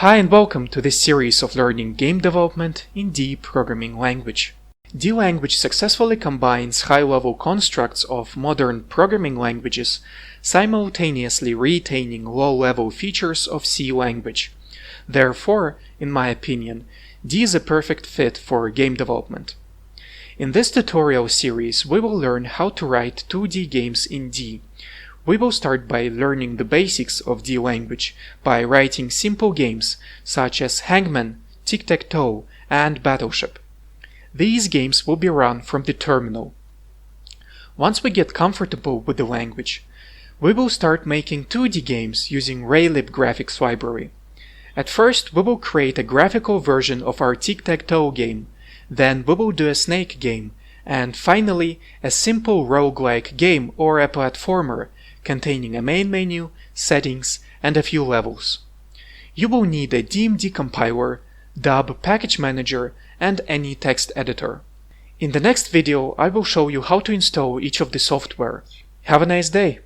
Hi and welcome to this series of learning game development in D programming language. D language successfully combines high-level constructs of modern programming languages, simultaneously retaining low-level features of C language. Therefore, in my opinion, D is a perfect fit for game development. In this tutorial series, we will learn how to write 2D games in D. We will start by learning the basics of D language by writing simple games such as Hangman, Tic-Tac-Toe, and Battleship. These games will be run from the terminal. Once we get comfortable with the language, we will start making 2D games using Raylib graphics library. At first, we will create a graphical version of our Tic-Tac-Toe game, then we will do a snake game, and finally a simple roguelike game or a platformer containing a main menu, settings, and a few levels. You will need a DMD compiler, dub package manager, and any text editor. In the next video, I will show you how to install each of the software. Have a nice day!